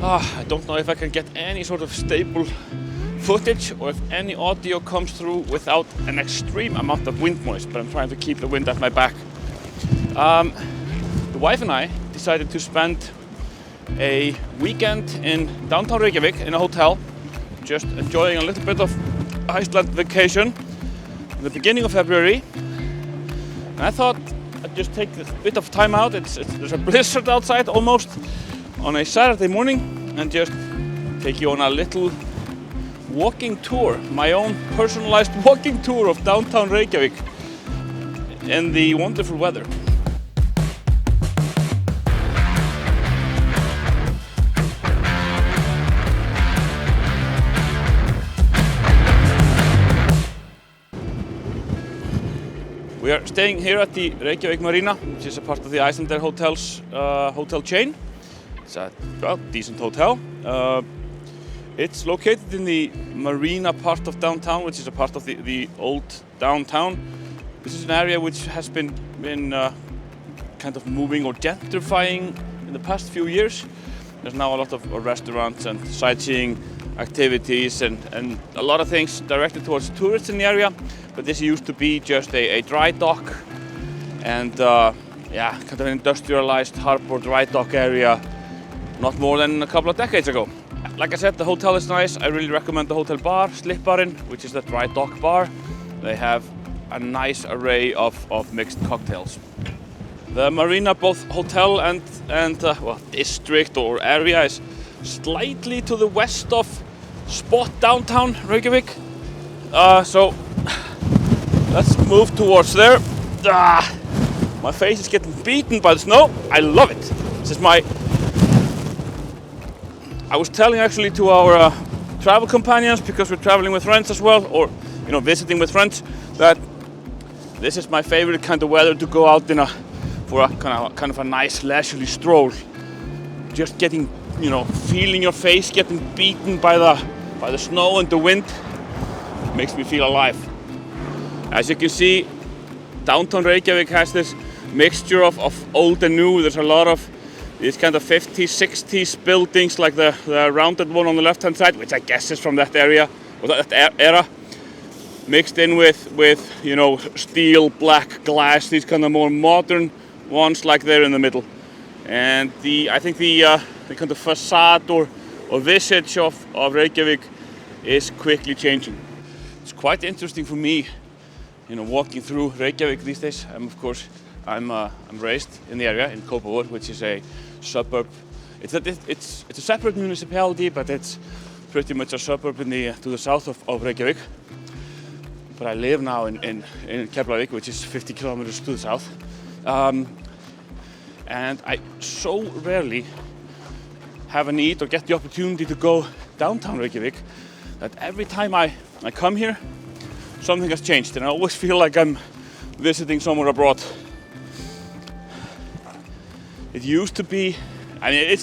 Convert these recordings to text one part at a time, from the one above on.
I don't know if I can get any sort of stable footage or if any audio comes through without an extreme amount of wind noise, but I'm trying to keep the wind at my back. The wife and I decided to spend a weekend in downtown Reykjavik in a hotel, just enjoying a little bit of Iceland vacation in the beginning of February. And I thought I'd just take a bit of time out. There's a blizzard outside almost on a Saturday morning, and just take you on a little walking tour, my own personalized walking tour of downtown Reykjavik in the wonderful weather. We are staying here at the Reykjavik Marina, which is a part of the Icelandair Hotels hotel chain. It's a decent hotel. It's located in the marina part of downtown, which is a part of the old downtown. This is an area which has been kind of moving or gentrifying in the past few years. There's now a lot of restaurants and sightseeing activities and a lot of things directed towards tourists in the area. But this used to be just a dry dock and kind of an industrialized harbor dry dock area not more than a couple of decades ago. Like I said, the hotel is nice. I really recommend the hotel bar, Slipbarinn, which is the dry dock bar. They have a nice array of mixed cocktails. The marina, both hotel and district or area, is slightly to the west of spot downtown Reykjavik. So let's move towards there. My face is getting beaten by the snow. I love it. This is I was telling actually to our travel companions, because we're traveling with friends as well, or visiting with friends, that this is my favorite kind of weather to go out for a kind of a nice leisurely stroll. Just getting, feeling your face getting beaten by the snow and the wind makes me feel alive. As you can see, downtown Reykjavik has this mixture of old and new. There's a lot of these kind of 50s, 60s buildings, like the rounded one on the left-hand side, which I guess is from that area, or that era, mixed in with steel, black glass, these kind of more modern ones, like there in the middle. And I think the kind of facade or visage of Reykjavik is quickly changing. It's quite interesting for me, walking through Reykjavik these days. I'm raised in the area in Kópavogur, which is a suburb. It's a separate municipality, but it's pretty much a suburb to the south of Reykjavik. But I live now in Keflavík, which is 50 kilometers to the south. And I so rarely have a need or get the opportunity to go downtown Reykjavik that every time I come here, something has changed, and I always feel like I'm visiting somewhere abroad. It used to be, it's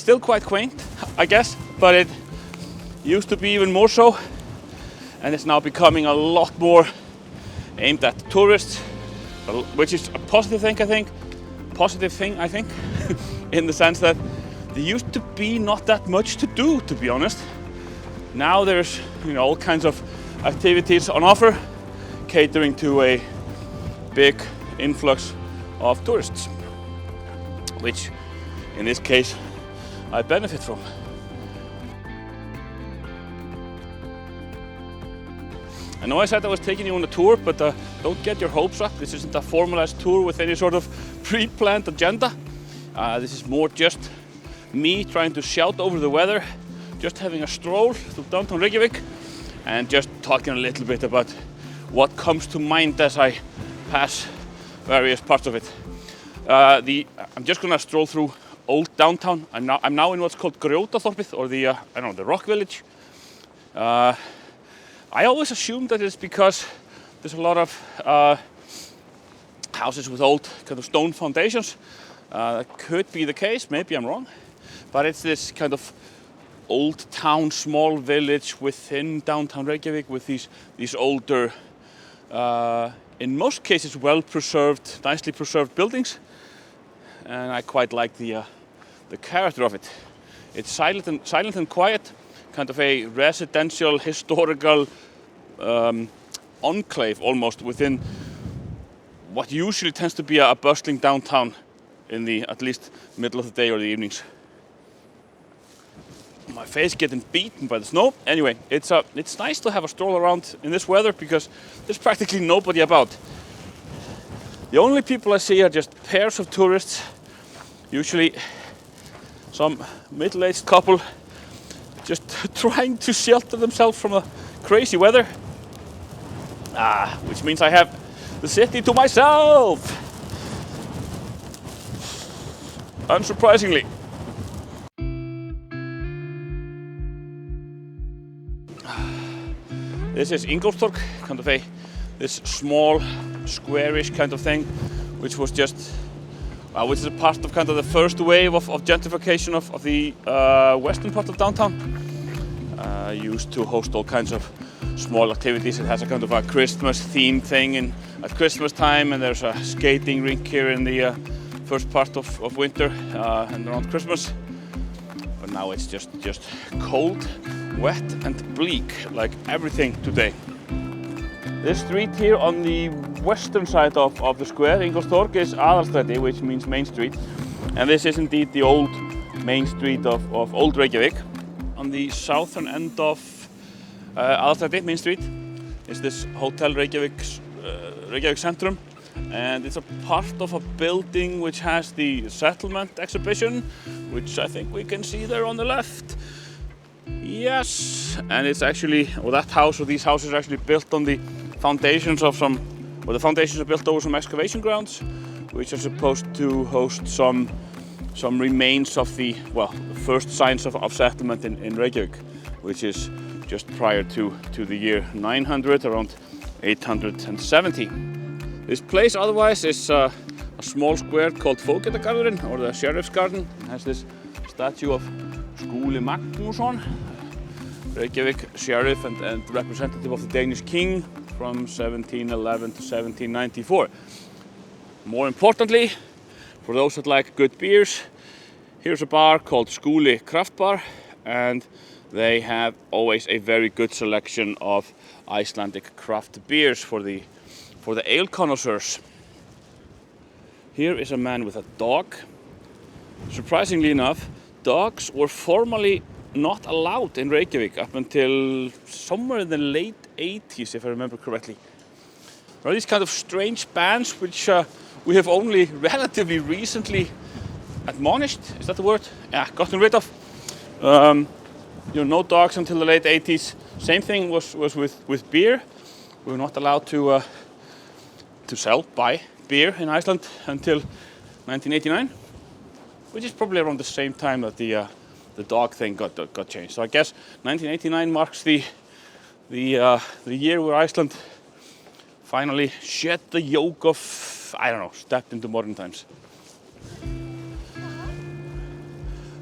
still quite quaint, I guess, but it used to be even more so, and it's now becoming a lot more aimed at tourists, which is a positive thing, I think, in the sense that there used to be not that much to do, to be honest. Now there's all kinds of activities on offer, catering to a big influx of tourists, which in this case I benefit from. I know I said I was taking you on a tour, but don't get your hopes up. This isn't a formalized tour with any sort of pre-planned agenda. This is more just me trying to shout over the weather, just having a stroll through downtown Reykjavik, and just talking a little bit about what comes to mind as I pass various parts of it. I'm just gonna stroll through old downtown. I'm now in what's called Grjótaþorpið, or the rock village. I always assumed that it's because there's a lot of houses with old kind of stone foundations. That could be the case, maybe I'm wrong. But it's this kind of old town, small village within downtown Reykjavik with these older, in most cases well preserved, nicely preserved buildings. And I quite like the the character of it. It's silent and quiet, kind of a residential, historical enclave almost within what usually tends to be a bustling downtown in the at least middle of the day or the evenings. My face getting beaten by the snow. Anyway, it's nice to have a stroll around in this weather because there's practically nobody about. The only people I see are just pairs of tourists, usually some middle-aged couple just trying to shelter themselves from the crazy weather. Which means I have the city to myself. Unsurprisingly. This is Ingólfstorg, kind of this small, squarish kind of thing, which was just, which is a part of kind of the first wave of gentrification of the western part of downtown. Used to host all kinds of small activities. It has a kind of a Christmas themed thing at Christmas time, and there's a skating rink here in the first part of winter and around Christmas. But now it's just cold, wet and bleak, like everything today. This street here on the western side of the square, Ingólfstorg, is Aðalstræti, which means Main Street. And this is indeed the old main street of Old Reykjavik. On the southern end of Aðalstræti, Main Street, is this Hotel Reykjavik Centrum. And it's a part of a building which has the settlement exhibition, which I think we can see there on the left. Yes, and it's actually, or that house or these houses are actually built on the foundations of the foundations are built over some excavation grounds, which are supposed to host some remains of the first signs of settlement in Reykjavik, which is just prior to the year 900, around 870. This place otherwise is a small square called Fógetagarðurinn, or the Sheriff's Garden. It has this statue of Skúli Magnússon, Reykjavik sheriff and representative of the Danish king from 1711 to 1794. More importantly, for those that like good beers, here's a bar called Skúli Craft Bar, and they have always a very good selection of Icelandic craft beers for the ale connoisseurs. Here is a man with a dog. Surprisingly enough, dogs were formerly not allowed in Reykjavik up until somewhere in the late 80s, if I remember correctly. There are these kind of strange bans which we have only relatively recently admonished, is that the word? Yeah, gotten rid of. No dogs until the late 80s. Same thing was with beer. We were not allowed to buy beer in Iceland until 1989, which is probably around the same time that the dog thing got changed. So I guess 1989 marks the year where Iceland finally shed the yoke of, stepped into modern times.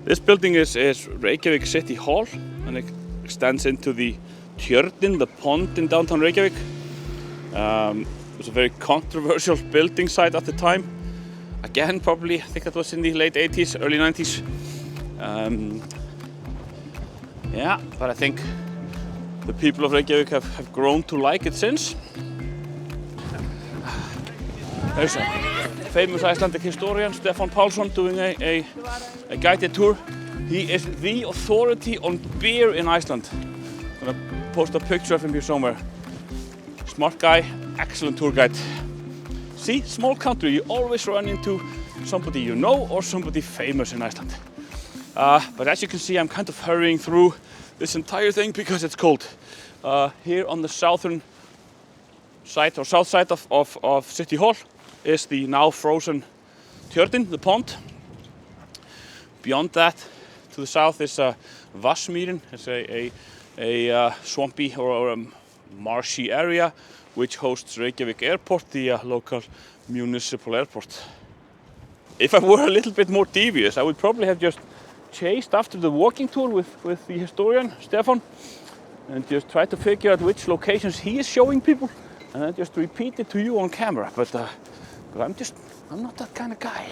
This building is Reykjavik City Hall, and it extends into the Tjörnin, the pond in downtown Reykjavik. It was a very controversial building site at the time. Again, probably, I think that was in the late 80s, early 90s. But I think the people of Reykjavik have grown to like it since. There's a famous Icelandic historian, Stefán Pálsson, doing a guided tour. He is the authority on beer in Iceland. I'm gonna post a picture of him here somewhere. Smart guy, excellent tour guide. See, small country, you always run into somebody you know or somebody famous in Iceland. But as you can see, I'm kind of hurrying through this entire thing because it's cold. Here on the southern side or south side of City Hall is the now frozen Tjörnin, the pond. Beyond that, to the south is Vatnsmýrin. It's a swampy or marshy area which hosts Reykjavik Airport, the local municipal airport. If I were a little bit more devious, I would probably have just chased after the walking tour with the historian, Stefán, and just try to figure out which locations he is showing people, and then just repeat it to you on camera. But I'm not that kind of guy,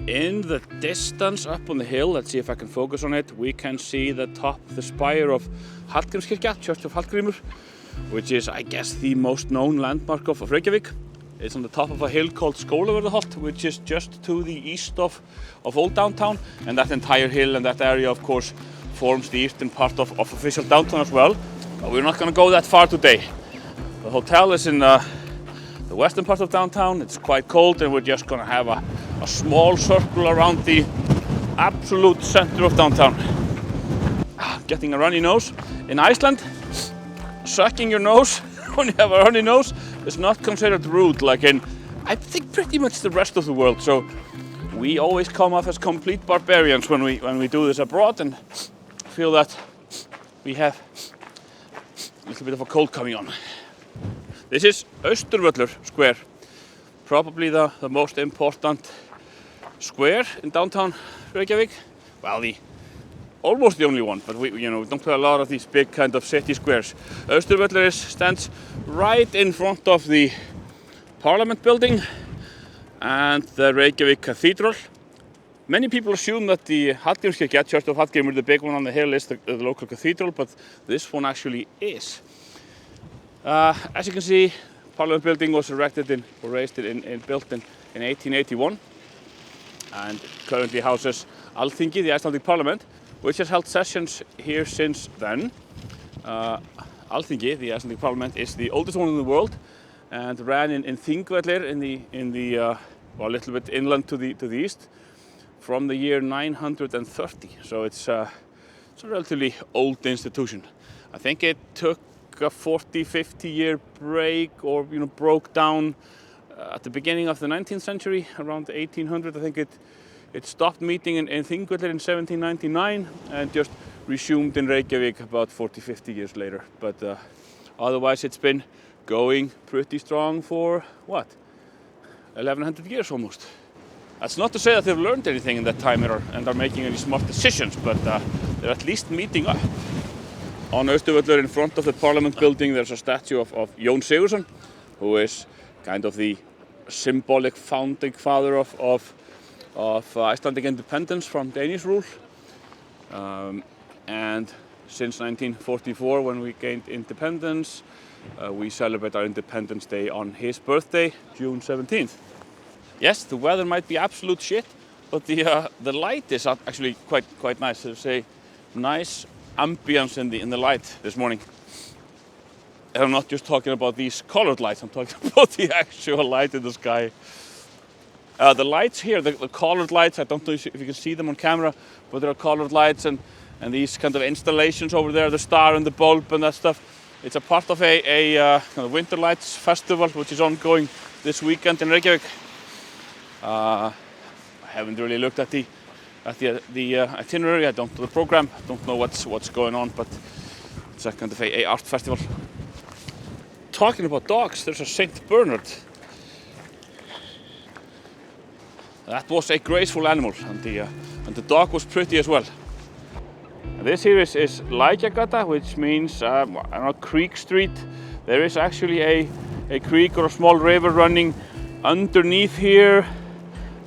In the distance up on the hill, let's see if I can focus on it, we can see the top of the spire of Hatkinskirk, Church of Valkyrie, which is, I guess, the most known landmark of Reykjavik. It's on the top of a hill called Skólavörðuholt, which is just to the east of Old Downtown, and that entire hill and that area, of course, forms the eastern part of official downtown as well. But we're not going to go that far today. The hotel is in the western part of downtown. It's quite cold, and we're just going to have a small circle around the absolute center of downtown. Getting a runny nose. In Iceland, sucking your nose when you have a runny nose is not considered rude, like in, I think, pretty much the rest of the world. So we always come off as complete barbarians when we do this abroad, and feel that we have a little bit of a cold coming on. This is Butler Square, probably the most important square in downtown Reykjavik. Well, almost the only one, but we don't have a lot of these big kind of city squares. Butler stands right in front of the Parliament building and the Reykjavik Cathedral. Many people assume that the Hatkinskirk, Church of Hatkinskirk, the big one on the hill, is the local cathedral, but this one actually is. As you can see, Parliament building was built in 1881, and currently houses Alþingi, the Icelandic Parliament, which has held sessions here since then. Alþingi, the Icelandic Parliament, is the oldest one in the world, and ran in Þingvellir in the well, a little bit inland to the east, from the year 930. So it's a relatively old institution. I think it took a 40-50 year break, or broke down at the beginning of the 19th century, around 1800. I think it stopped meeting in Þingvellir in 1799 and just resumed in Reykjavik about 40-50 years later. But otherwise it's been going pretty strong for, what, 1100 years almost. That's not to say that they've learned anything in that time and are making any smart decisions, but they're at least meeting up. On Butler, in front of the Parliament building, there's a statue of Jón Sigurðsson, who is kind of the symbolic founding father of Icelandic independence from Danish rule. And since 1944, when we gained independence, we celebrate our Independence Day on his birthday, June 17th. Yes, the weather might be absolute shit, but the light is actually quite nice. There's a nice ambience in the light this morning. And I'm not just talking about these colored lights, I'm talking about the actual light in the sky. The lights here, the colored lights, I don't know if you can see them on camera, but there are colored lights and these kind of installations over there, the star and the bulb and that stuff. It's a part of a kind of Winter Lights festival, which is ongoing this weekend in Reykjavik. I haven't really looked at the itinerary. I don't know the program. I don't know what's going on, but it's a kind of a art festival. Talking about dogs, there's a Saint Bernard. That was a graceful animal, and the dog was pretty as well. And this here is Lækjargata, which means Creek Street. There is actually a creek or a small river running underneath here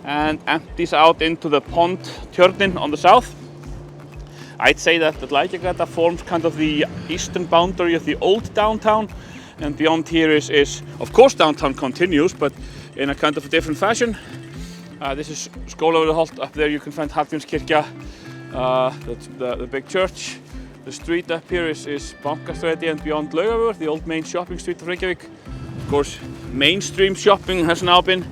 and empties out into the pond Tjörnin on the south. I'd say that Lækjargata forms kind of the eastern boundary of the old downtown, and beyond here is of course downtown continues, but in a kind of a different fashion. This is Skólavörðuholt. Up there you can find Hatkinskirk, the big church. The street up here is Bankastræti, and beyond Laugavör, the old main shopping street of Reykjavik. Of course, mainstream shopping has now been,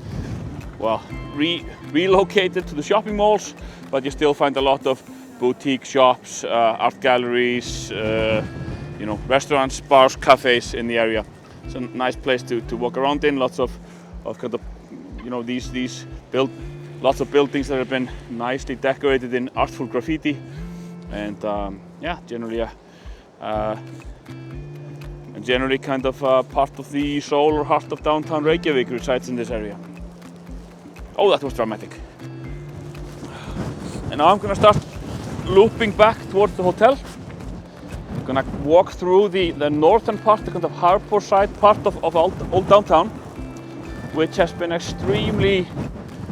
well, relocated to the shopping malls, but you still find a lot of boutique shops, art galleries, restaurants, bars, cafes in the area. It's a nice place to walk around in. Lots of kind of, these lots of buildings that have been nicely decorated in artful graffiti, and generally kind of part of the soul or heart of downtown Reykjavik resides in this area. Oh, that was dramatic. And now I'm gonna start looping back towards the hotel. I'm gonna walk through the northern part, the kind of harbor side part of old downtown, which has been extremely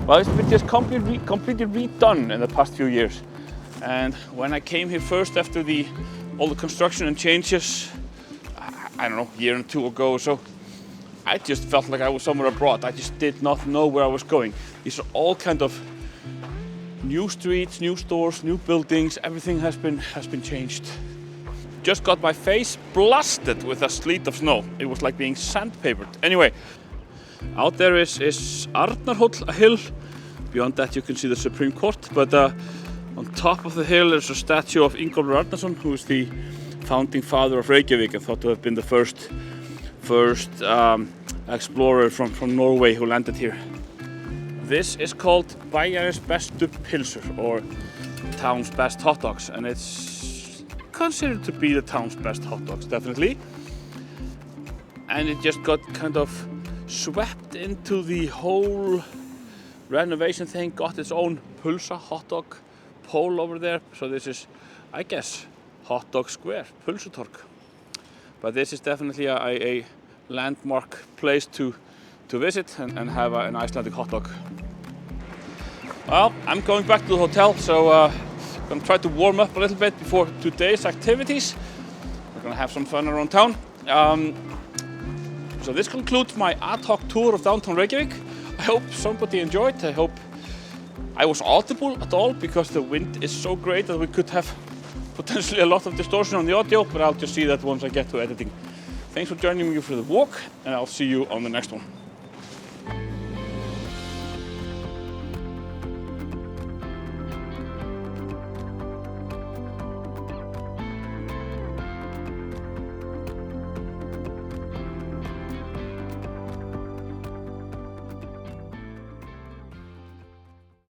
Well, it's been just completely redone in the past few years. And when I came here first after all the construction and changes, I don't know, a year or two ago or so, I just felt like I was somewhere abroad. I just did not know where I was going. These are all kind of new streets, new stores, new buildings. Everything has been changed. Just got my face blasted with a sleet of snow. It was like being sandpapered. Anyway, out there is Arnarhóll, a hill. Beyond that you can see the Supreme Court. But on top of the hill there's a statue of Ingólfur Arnarson, who is the founding father of Reykjavik and thought to have been the first explorer from Norway who landed here. This is called Bæjarins bestu pylsur, or town's best hot dogs, and it's considered to be the town's best hot dogs, definitely. And it just got kind of swept into the whole renovation thing, got its own pulsa hot dog pole over there. So this is, I guess, Hot Dog Square, Pulsutorg. But this is definitely a landmark place to visit and have an Icelandic hot dog. Well, I'm going back to the hotel, so I'm gonna try to warm up a little bit before today's activities. We're gonna have some fun around town. So this concludes my ad hoc tour of downtown Reykjavik. I hope somebody enjoyed. I hope I was audible at all, because the wind is so great that we could have potentially a lot of distortion on the audio, but I'll just see that once I get to editing. Thanks for joining me for the walk, and I'll see you on the next one.